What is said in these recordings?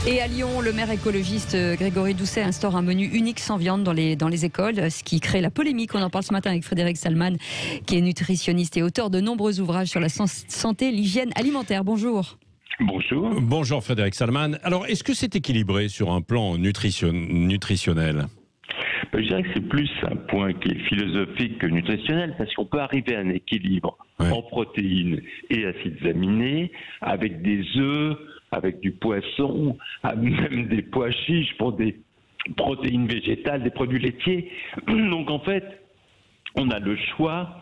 Et à Lyon, le maire écologiste Grégory Doucet instaure un menu unique sans viande dans les écoles, ce qui crée la polémique. On en parle ce matin avec Frédéric Salman, qui est nutritionniste et auteur de nombreux ouvrages sur la santé, l'hygiène alimentaire. Bonjour. Bonjour. Bonjour Frédéric Salman. Alors, est-ce que c'est équilibré sur un plan nutritionnel ? Je dirais que c'est plus un point qui est philosophique que nutritionnel, parce qu'on peut arriver à un équilibre en protéines et acides aminés avec des œufs, avec du poisson, même des pois chiches pour des protéines végétales, des produits laitiers. Donc en fait, on a le choix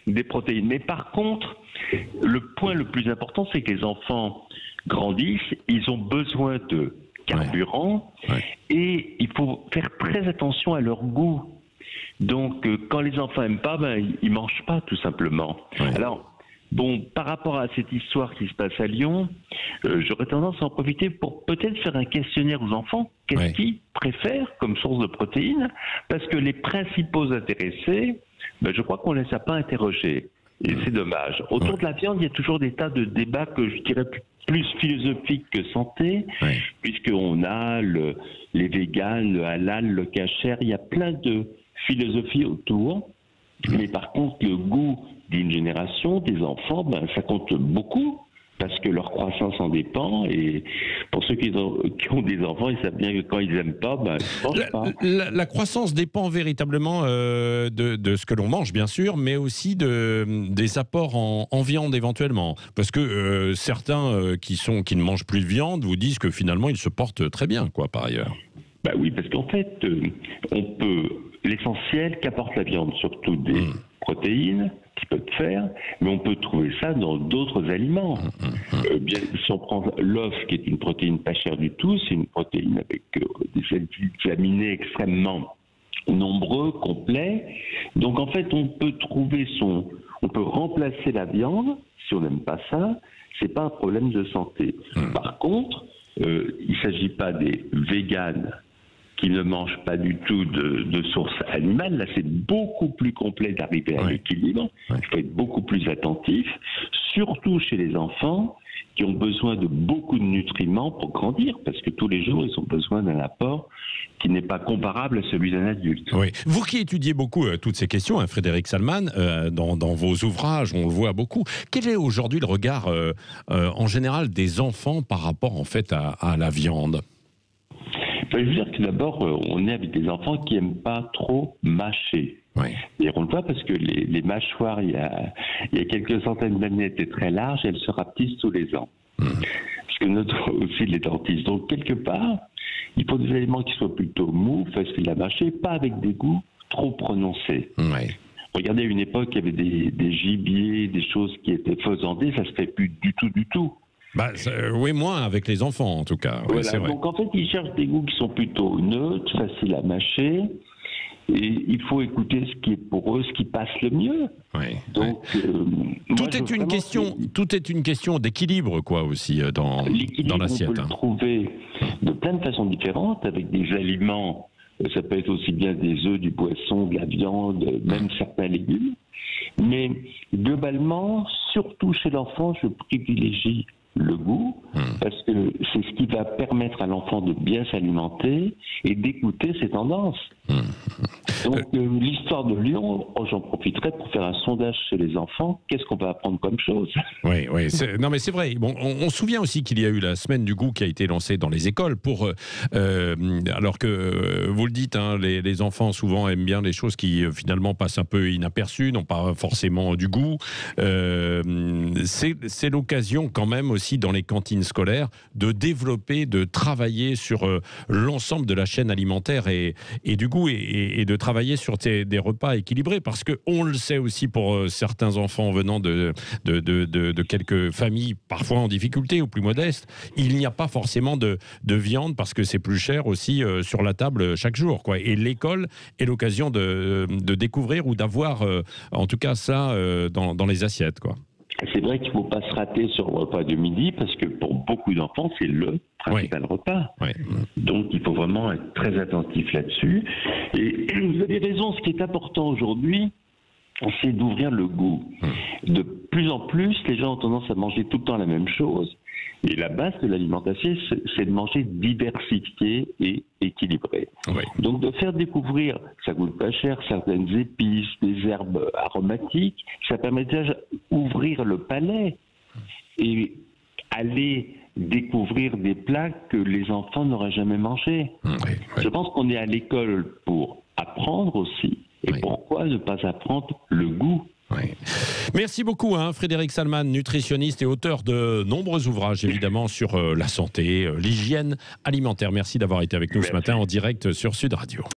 des protéines. Mais par contre, le point le plus important, c'est que les enfants grandissent, ils ont besoin de carburant et il faut faire très attention à leur goût. Donc quand les enfants n'aiment pas, ils ne mangent pas tout simplement. Alors, bon, par rapport à cette histoire qui se passe à Lyon, j'aurais tendance à en profiter pour peut-être faire un questionnaire aux enfants. Qu'est-ce qu'ils préfèrent comme source de protéines? Parce que les principaux intéressés, je crois qu'on ne les a pas interrogés. Et c'est dommage. Autour de la viande, il y a toujours des tas de débats que je dirais plus philosophiques que santé, puisqu'on a les véganes, le halal, le kasher, il y a plein de philosophies autour. Mais par contre, le goût d'une génération, des enfants, ça compte beaucoup, parce que leur croissance en dépend. Et pour ceux qui ont des enfants, ils savent bien que quand ils n'aiment pas, ils ne mangent pas. La croissance dépend véritablement de ce que l'on mange, bien sûr, mais aussi des apports en viande éventuellement. Parce que certains qui ne mangent plus de viande vous disent que finalement, ils se portent très bien, par ailleurs. Oui, parce qu'en fait, l'essentiel qu'apporte la viande, surtout des protéines, qui peuvent faire, mais on peut trouver ça dans d'autres aliments. Si on prend l'œuf, qui est une protéine pas chère du tout, c'est une protéine avec des acides aminés extrêmement nombreux, complets. Donc en fait, on peut remplacer la viande, si on n'aime pas ça, c'est pas un problème de santé. Par contre, il ne s'agit pas des véganes qui ne mangent pas du tout de source animale. Là, c'est beaucoup plus complet d'arriver à l'équilibre. Il faut être beaucoup plus attentif, surtout chez les enfants qui ont besoin de beaucoup de nutriments pour grandir, parce que tous les jours, ils ont besoin d'un apport qui n'est pas comparable à celui d'un adulte. Oui. Vous qui étudiez beaucoup toutes ces questions, Frédéric Salman, dans vos ouvrages, on le voit beaucoup. Quel est aujourd'hui le regard en général des enfants par rapport en fait à la viande ? Je veux dire que d'abord, on est avec des enfants qui n'aiment pas trop mâcher. Et on le voit parce que les mâchoires, il y a quelques centaines d'années, étaient très larges, elles se rapetissent tous les ans. Parce que notre aussi les dentistes. Donc, quelque part, il faut des aliments qui soient plutôt mous, faciles à mâcher, pas avec des goûts trop prononcés. Regardez, à une époque, il y avait des gibiers, des choses qui étaient faisandées, ça ne se fait plus du tout. Oui, moins avec les enfants en tout cas. Voilà, c'est vrai. donc en fait, ils cherchent des goûts qui sont plutôt neutres, faciles à mâcher, et il faut écouter ce qui est pour eux, ce qui passe le mieux. Donc, tout est une question d'équilibre aussi dans l'assiette. On peut le trouver de plein de façons différentes, avec des aliments, ça peut être aussi bien des œufs, du poisson, de la viande, même certains légumes. Mais globalement, surtout chez l'enfant, je privilégie le goût, parce que c'est ce qui va permettre à l'enfant de bien s'alimenter et d'écouter ses tendances. Donc l'histoire de Lyon, j'en profiterai pour faire un sondage chez les enfants. Qu'est-ce qu'on va apprendre comme chose? Oui, non mais c'est vrai. Bon, on se souvient aussi qu'il y a eu la semaine du goût qui a été lancée dans les écoles alors que vous le dites, les enfants souvent aiment bien les choses qui finalement passent un peu inaperçues, n'ont pas forcément du goût. C'est l'occasion quand même aussi dans les cantines scolaires de développer, de travailler sur l'ensemble de la chaîne alimentaire et du goût et de travailler sur des repas équilibrés, parce qu'on le sait aussi pour certains enfants venant de quelques familles parfois en difficulté ou plus modestes, il n'y a pas forcément de viande parce que c'est plus cher aussi sur la table chaque jour, et l'école est l'occasion de découvrir ou d'avoir en tout cas ça dans les assiettes, C'est vrai qu'il ne faut pas se rater sur le repas de midi, parce que pour beaucoup d'enfants, c'est le principal repas. Donc, il faut vraiment être très attentif là-dessus. Et vous avez raison, ce qui est important aujourd'hui, c'est d'ouvrir le goût. De plus en plus, les gens ont tendance à manger tout le temps la même chose. Et la base de l'alimentation, c'est de manger diversifié et équilibré. Oui. Donc de faire découvrir, ça coûte pas cher, certaines épices, des herbes aromatiques, ça permet déjà d'ouvrir le palais et aller découvrir des plats que les enfants n'auraient jamais mangés. Je pense qu'on est à l'école pour apprendre aussi. Et pourquoi ne pas apprendre le goût? Merci beaucoup, Frédéric Salman, nutritionniste et auteur de nombreux ouvrages, évidemment, sur la santé, l'hygiène alimentaire. Merci d'avoir été avec nous ce matin en direct sur Sud Radio.